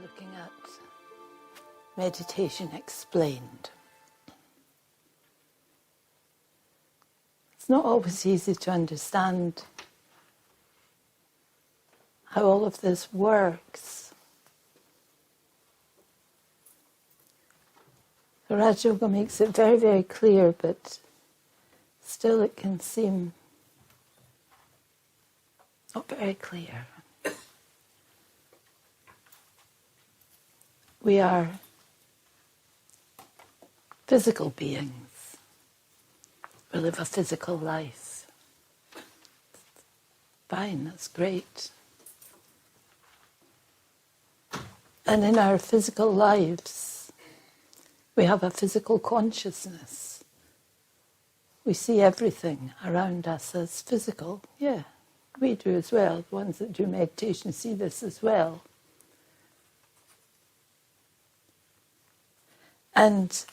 looking at Meditation Explained. It's not always easy to understand how all of this works. The Raj Yoga makes it very, very clear, but still it can seem not very clear. We are physical beings. We live a physical life. Fine, that's great. And in our physical lives, we have a physical consciousness. We see everything around us as physical. Yeah, we do as well. The ones that do meditation see this as well. And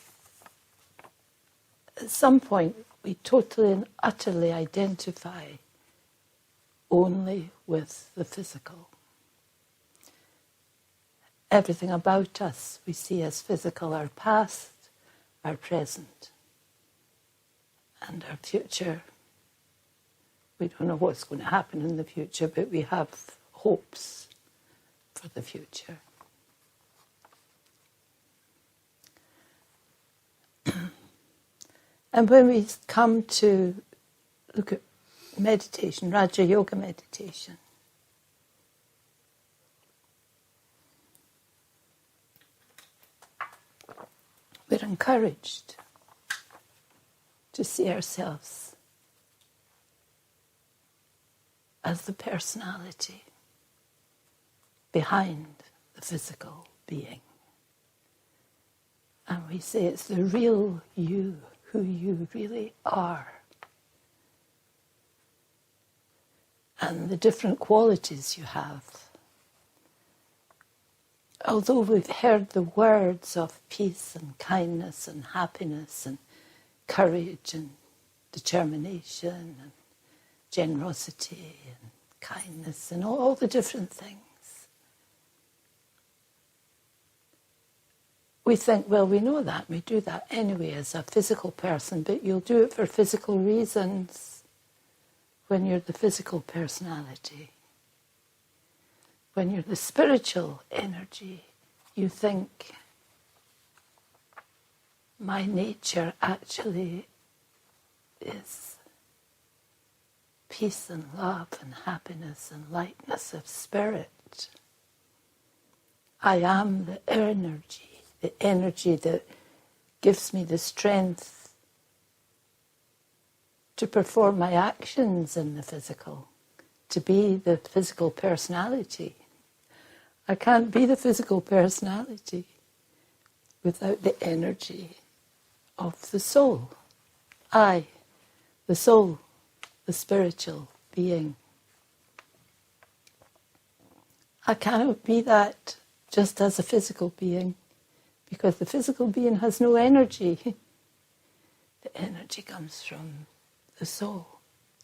at some point, we totally and utterly identify only with the physical. Everything about us we see as physical, our past, our present, and our future. We don't know what's going to happen in the future, but we have hopes for the future. And when we come to look at meditation, Raja Yoga meditation, we're encouraged to see ourselves as the personality behind the physical being. And we say it's the real you, who you really are. And the different qualities you have. Although we've heard the words of peace and kindness and happiness and courage and determination and generosity and kindness and all the different things, we think, well, we know that, we do that anyway as a physical person, but you'll do it for physical reasons when you're the physical personality. When you're the spiritual energy, you think, my nature actually is peace and love and happiness and lightness of spirit. I am the energy that gives me the strength to perform my actions in the physical, to be the physical personality. I can't be the physical personality without the energy of the soul. I, the soul, the spiritual being. I cannot be that just as a physical being, because the physical being has no energy. The energy comes from the soul.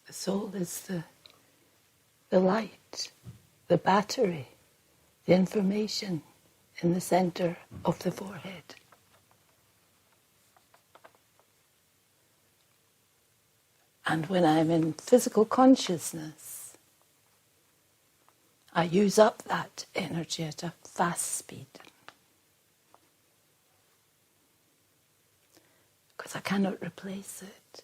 The soul is the light, the battery, the information in the center of the forehead. And when I'm in physical consciousness, I use up that energy at a fast speed. Because I cannot replace it.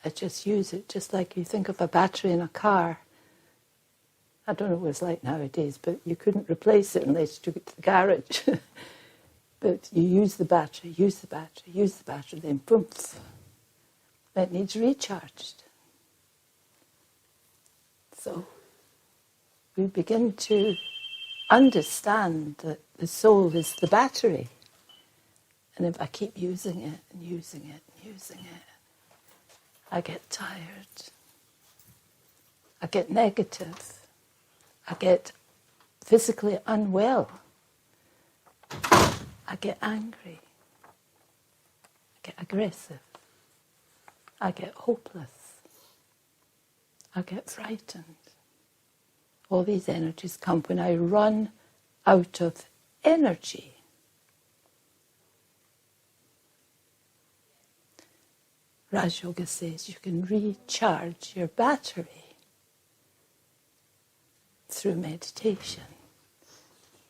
I just use it, just like you think of a battery in a car. I don't know what it's like nowadays, but you couldn't replace it unless you took it to the garage. But you use the battery, then boom, it needs recharged. So we begin to understand that the soul is the battery. And if I keep using it and using it and using it, I get tired. I get negative. I get physically unwell. I get angry. I get aggressive. I get hopeless. I get frightened. All these energies come when I run out of energy. Raj Yoga says you can recharge your battery through meditation,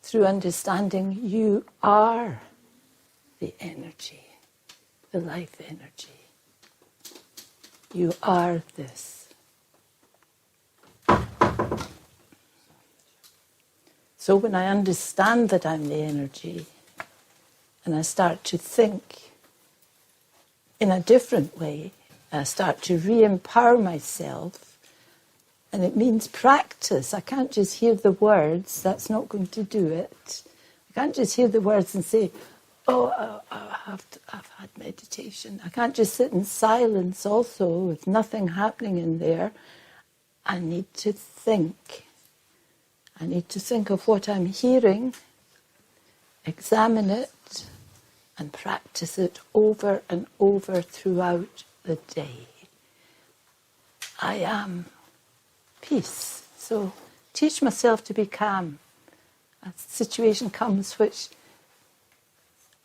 through understanding you are the energy, the life energy. You are this. So when I understand that I'm the energy, and I start to think in a different way, I start to re-empower myself, and it means practice. I can't just hear the words, that's not going to do it. I can't just hear the words and say, oh, I've had meditation. I can't just sit in silence also with nothing happening in there. I need to think. I need to think of what I'm hearing, examine it, and practice it over and over throughout the day. I am peace. So teach myself to be calm. A situation comes which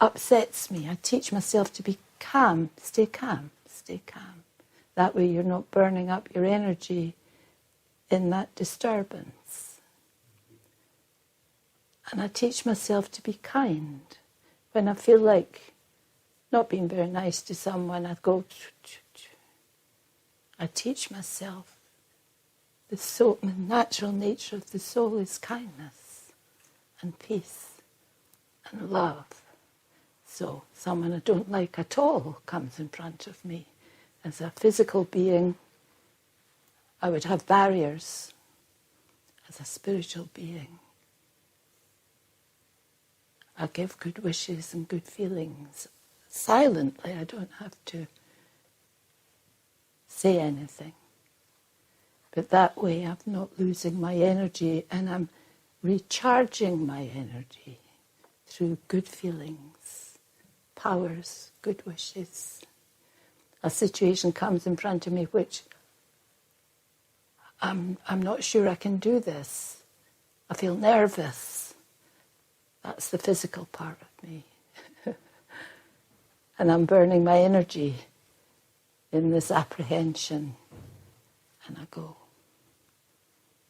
upsets me. I teach myself to be calm. Stay calm. Stay calm. That way you're not burning up your energy in that disturbance. And I teach myself to be kind. When I feel like not being very nice to someone, I go, I teach myself the natural nature of the soul is kindness and peace and love. So someone I don't like at all comes in front of me. As a physical being, I would have barriers. As a spiritual being, I give good wishes and good feelings silently. I don't have to say anything. But that way I'm not losing my energy, and I'm recharging my energy through good feelings, powers, good wishes. A situation comes in front of me which I'm not sure I can do this. I feel nervous. That's the physical part of me. And I'm burning my energy in this apprehension. And I go,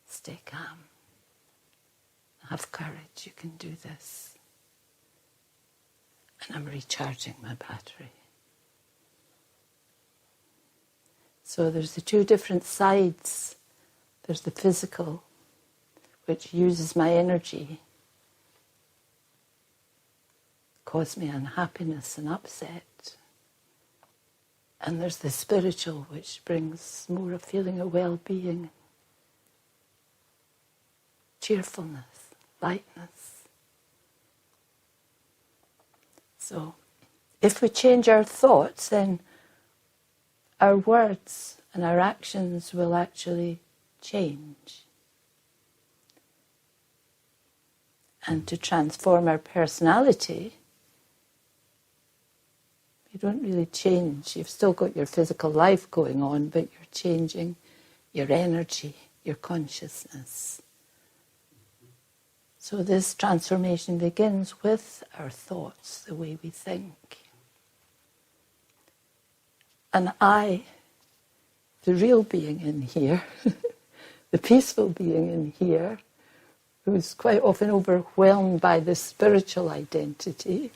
stay calm. Have courage, you can do this. And I'm recharging my battery. So there's the two different sides. There's the physical, which uses my energy, cause me unhappiness and upset. And there's the spiritual, which brings more a feeling of well-being, cheerfulness, lightness. So if we change our thoughts, then our words and our actions will actually change. And to transform our personality, you don't really change. You've still got your physical life going on, but you're changing your energy, your consciousness. So this transformation begins with our thoughts, the way we think. And I, the real being in here, the peaceful being in here, who's quite often overwhelmed by the spiritual identity,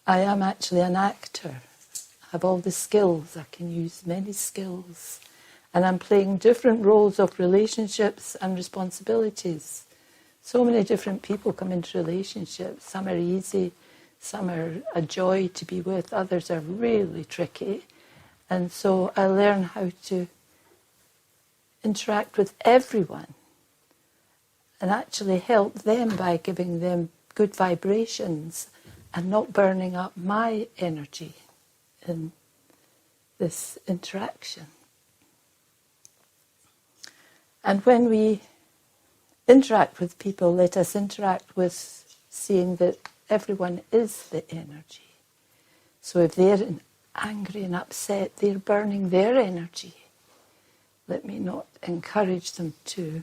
I am actually an actor. I have all the skills. I can use many skills. And I'm playing different roles of relationships and responsibilities. So many different people come into relationships. Some are easy, some are a joy to be with, others are really tricky. And so I learn how to interact with everyone and actually help them by giving them good vibrations and not burning up my energy in this interaction. And when we interact with people, let us interact with seeing that everyone is the energy. So if they're angry and upset, they're burning their energy. Let me not encourage them to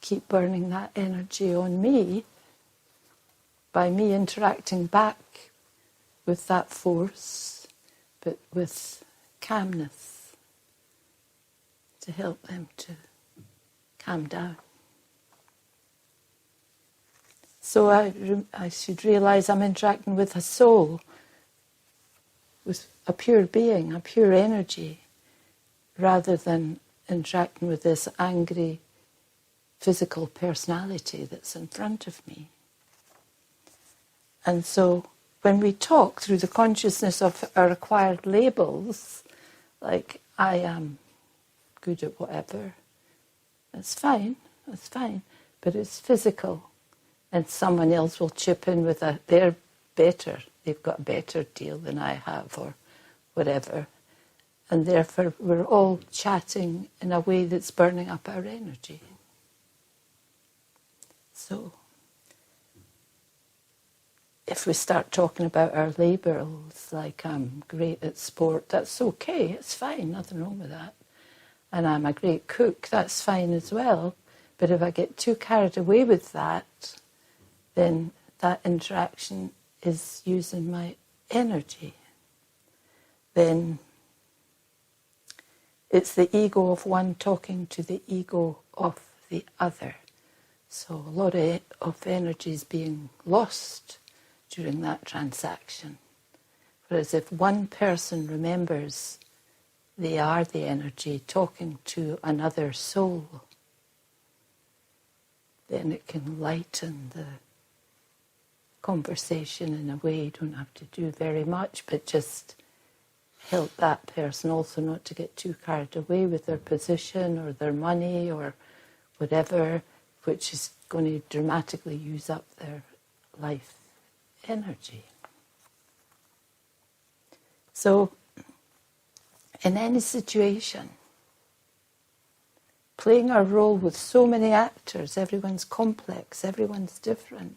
keep burning that energy on me by me interacting back with that force, but with calmness to help them to calm down. So I should realize I'm interacting with a soul, with a pure being, a pure energy, rather than interacting with this angry physical personality that's in front of me. And so when we talk through the consciousness of our acquired labels, like I am good at whatever, that's fine, but it's physical. And someone else will chip in with they're better, they've got a better deal than I have, or whatever. And therefore we're all chatting in a way that's burning up our energy. So if we start talking about our labels, like I'm great at sport, that's okay, it's fine, nothing wrong with that. And I'm a great cook, that's fine as well. But if I get too carried away with that, then that interaction is using my energy. Then it's the ego of one talking to the ego of the other. So a lot of energy is being lost during that transaction. Whereas if one person remembers they are the energy talking to another soul, then it can lighten the conversation in a way. You don't have to do very much, but just help that person also not to get too carried away with their position or their money or whatever, which is going to dramatically use up their life energy. So, in any situation, playing our role with so many actors, everyone's complex, everyone's different.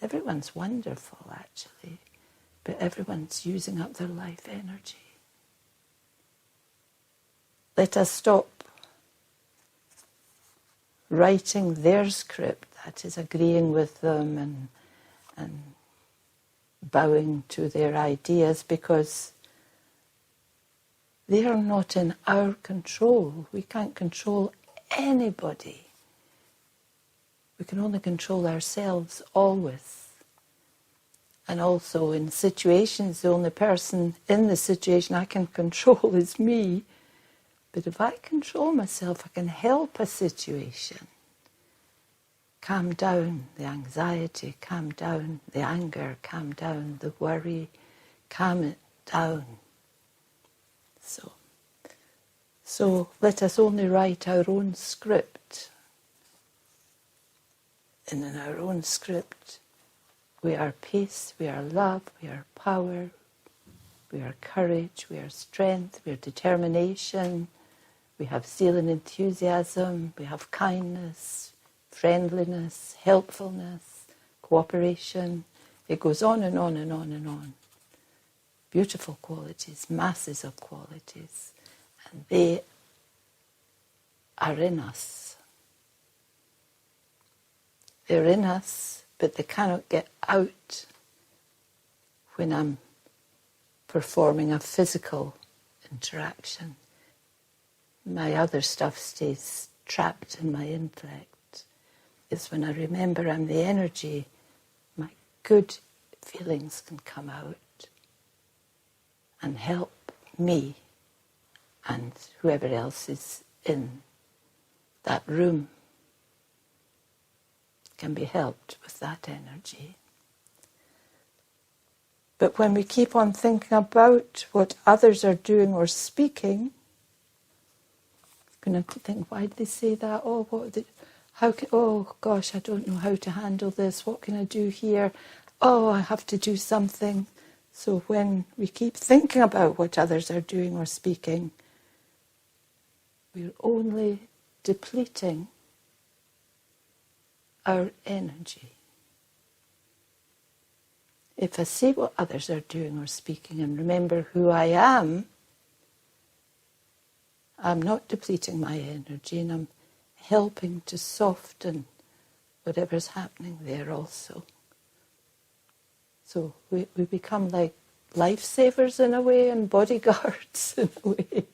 Everyone's wonderful, actually, but everyone's using up their life energy. Let us stop writing their script, that is, agreeing with them and bowing to their ideas, because they are not in our control. We can't control anybody. We can only control ourselves always. And also in situations, the only person in the situation I can control is me. But if I control myself, I can help a situation. Calm down the anxiety, calm down the anger, calm down the worry, calm it down. So let us only write our own script. And in our own script, we are peace, we are love, we are power, we are courage, we are strength, we are determination, we have zeal and enthusiasm, we have kindness, friendliness, helpfulness, cooperation. It goes on and on and on and on. Beautiful qualities, masses of qualities, and they are in us. They're in us, but they cannot get out when I'm performing a physical interaction. My other stuff stays trapped in my intellect. It's when I remember I'm the energy, my good feelings can come out and help me and whoever else is in that room can be helped with that energy. But when we keep on thinking about what others are doing or speaking, going to think, why did they say that? Oh, oh gosh, I don't know how to handle this. What can I do here? Oh, I have to do something. So when we keep thinking about what others are doing or speaking, we're only depleting our energy. If I see what others are doing or speaking and remember who I am, I'm not depleting my energy and I'm helping to soften whatever's happening there also. So we become like lifesavers in a way and bodyguards in a way.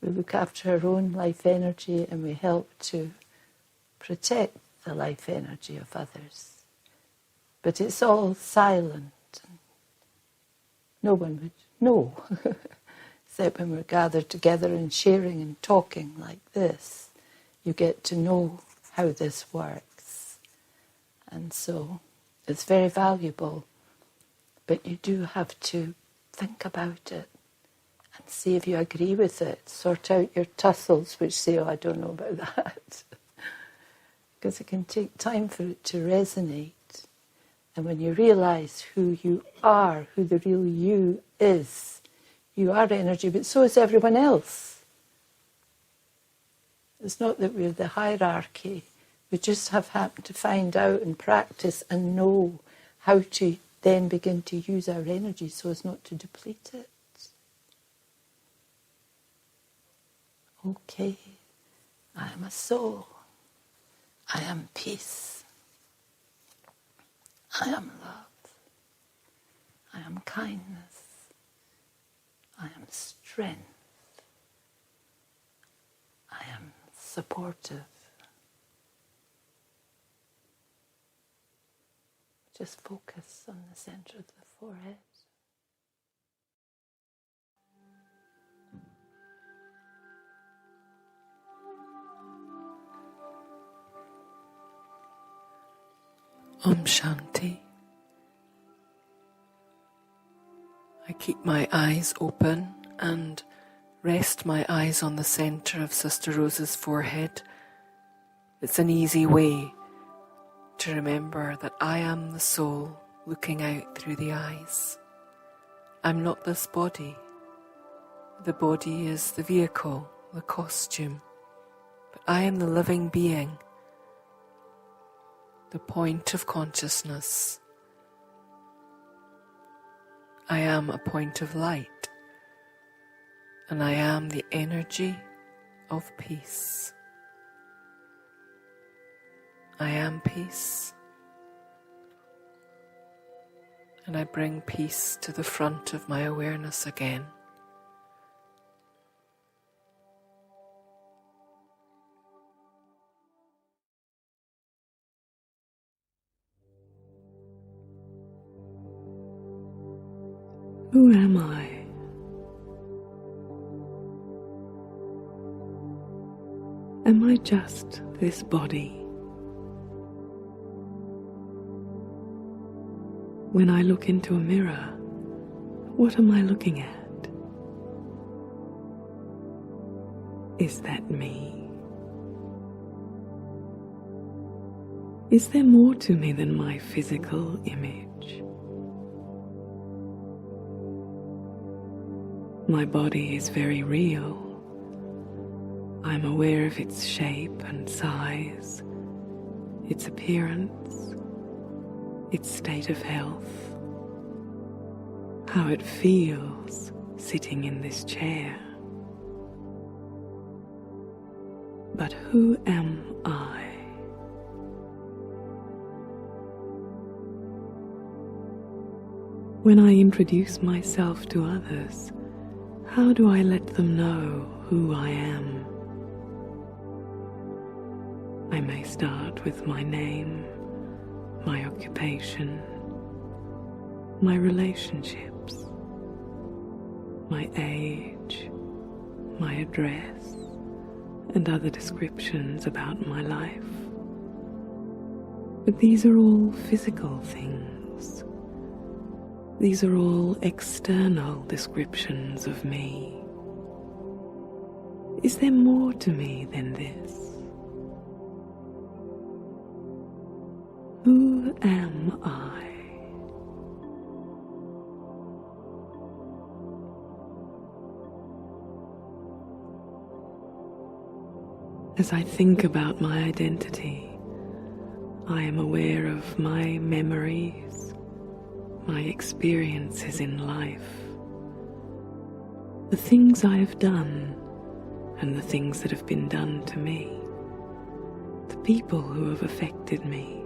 We look after our own life energy and we help to protect the life energy of others. But it's all silent. No one would know, except when we're gathered together and sharing and talking like this. You get to know how this works. And so it's very valuable. But you do have to think about it and see if you agree with it. Sort out your tussles which say, oh, I don't know about that. Because it can take time for it to resonate. And when you realise who you are, who the real you is, you are energy, but so is everyone else. It's not that we're the hierarchy. We just have happened to find out and practice and know how to then begin to use our energy so as not to deplete it. Okay, I am a soul. I am peace. I am love. I am kindness. I am strength. I am supportive. Just focus on the center of the forehead. Om Shanti. I keep my eyes open and rest my eyes on the center of Sister Rose's forehead. It's an easy way to remember that I am the soul looking out through the eyes. I'm not this body. The body is the vehicle, the costume, but I am the living being, the point of consciousness. I am a point of light, and I am the energy of peace. I am peace, and I bring peace to the front of my awareness again. Who am I? Am I just this body? When I look into a mirror, what am I looking at? Is that me? Is there more to me than my physical image? My body is very real. I'm aware of its shape and size, its appearance, its state of health, how it feels sitting in this chair. But who am I? When I introduce myself to others, how do I let them know who I am? I may start with my name, my occupation, my relationships, my age, my address, and other descriptions about my life. But these are all physical things. These are all external descriptions of me. Is there more to me than this? Who am I? As I think about my identity, I am aware of my memories, my experiences in life, the things I have done and the things that have been done to me, the people who have affected me,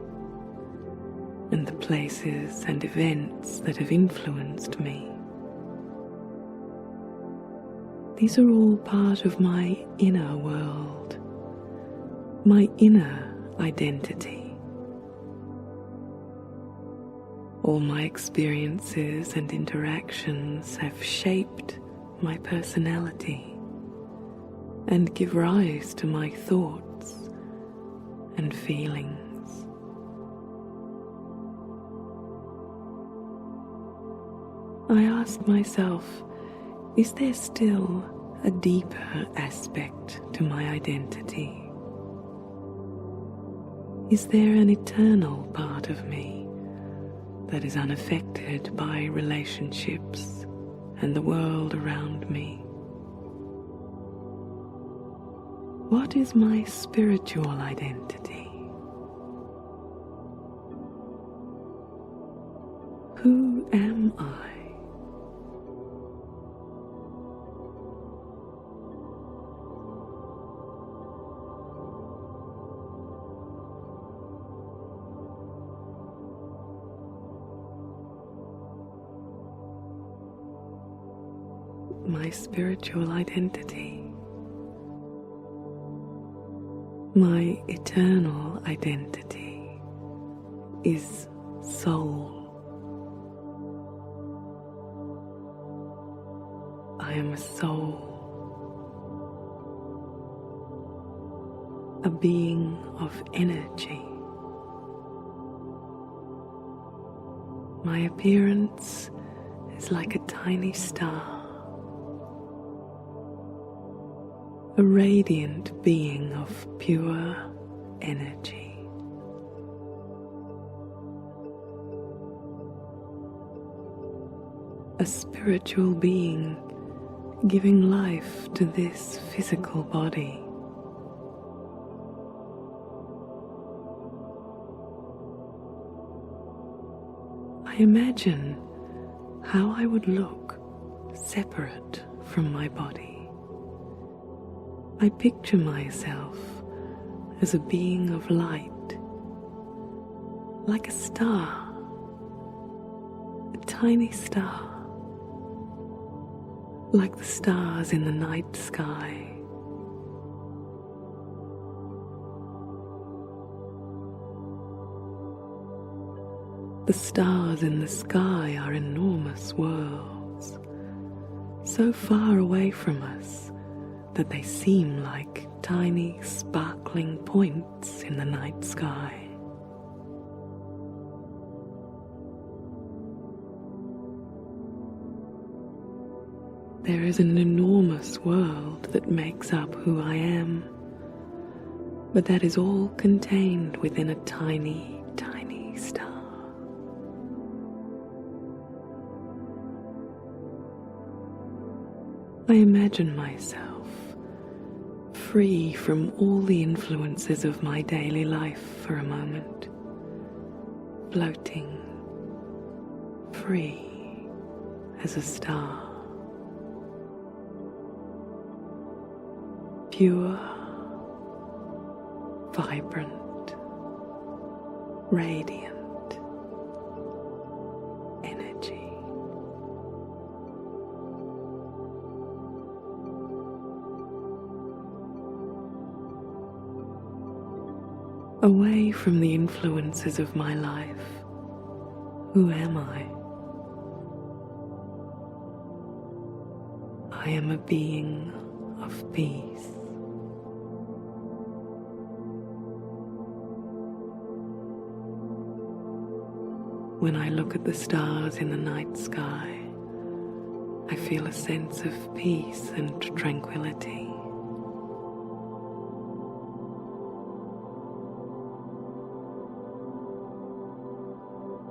and the places and events that have influenced me. These are all part of my inner world, my inner identity. All my experiences and interactions have shaped my personality and give rise to my thoughts and feelings. I ask myself, is there still a deeper aspect to my identity? Is there an eternal part of me that is unaffected by relationships and the world around me? What is my spiritual identity? Who am I? My spiritual identity, my eternal identity is soul. I am a soul, a being of energy. My appearance is like a tiny star, a radiant being of pure energy. A spiritual being giving life to this physical body. I imagine how I would look separate from my body. I picture myself as a being of light, like a star, a tiny star, like the stars in the night sky. The stars in the sky are enormous worlds, so far away from us that they seem like tiny sparkling points in the night sky. There is an enormous world that makes up who I am, but that is all contained within a tiny, tiny star. I imagine myself free from all the influences of my daily life for a moment, floating free as a star, pure, vibrant, radiant energy. Away from the influences of my life, who am I? I am a being of peace. When I look at the stars in the night sky, I feel a sense of peace and tranquility.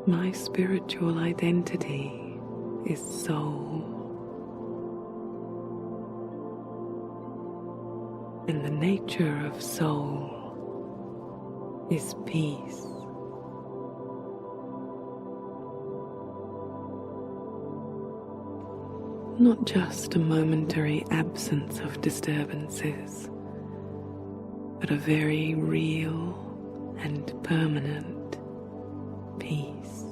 My spiritual identity is soul, and the nature of soul is peace. not just a momentary absence of disturbances, but a very real and permanent peace.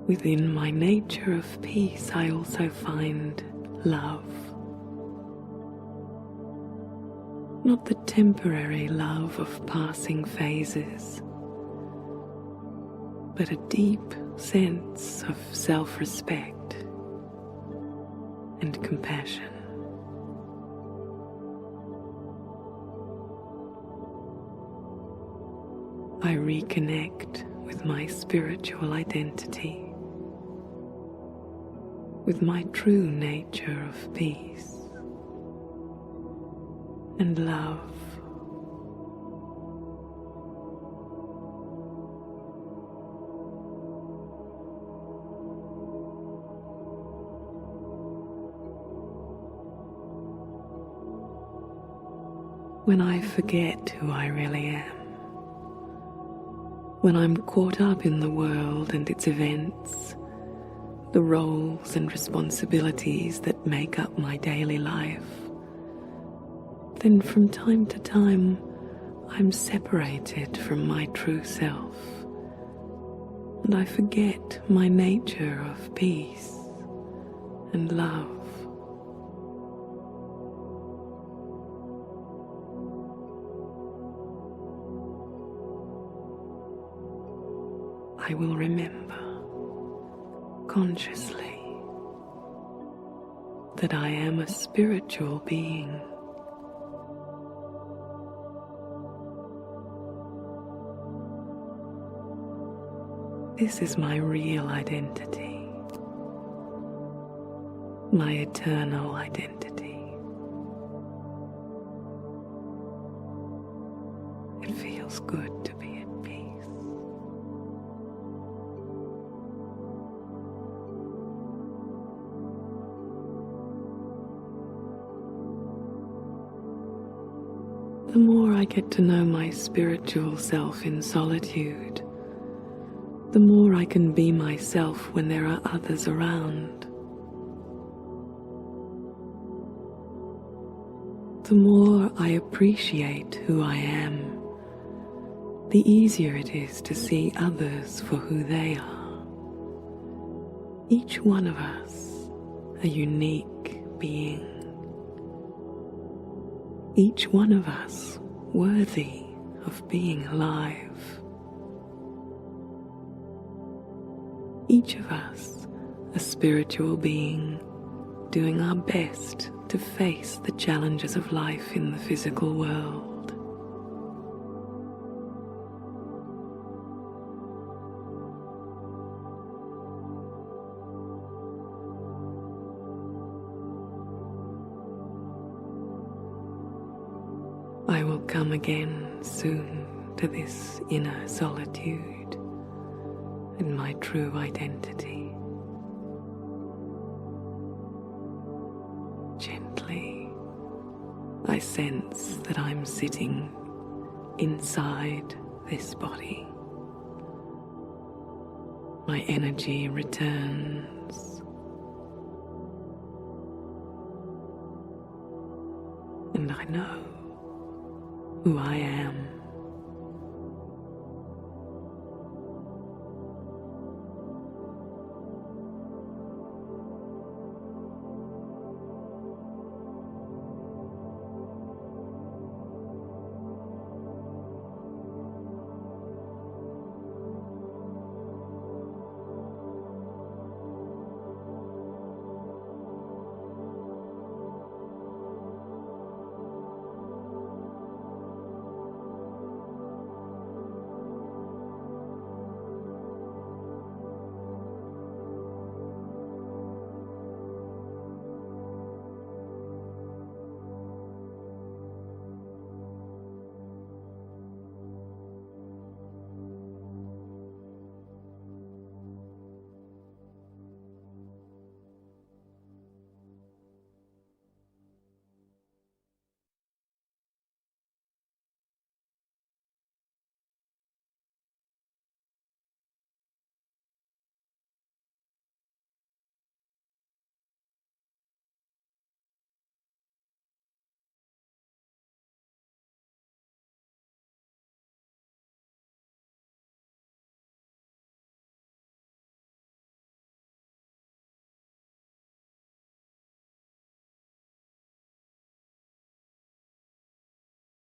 Within my nature of peace, I also find love. Not the temporary love of passing phases, but a deep sense of self-respect and compassion. I reconnect with my spiritual identity, with my true nature of peace and love. When I forget who I really am, when I'm caught up in the world and its events, the roles and responsibilities that make up my daily life, then from time to time I'm separated from my true self, and I forget my nature of peace and love. I will remember consciously that I am a spiritual being. This is my real identity, my eternal identity. It feels good to be at peace. The more I get to know my spiritual self in solitude, the more I can be myself when there are others around. The more I appreciate who I am, the easier it is to see others for who they are. Each one of us a unique being. Each one of us worthy of being alive. Each of us a spiritual being doing our best to face the challenges of life in the physical world. I will come again soon to this inner solitude and my true identity. Gently, I sense that I'm sitting inside this body. My energy returns, and I know who I am.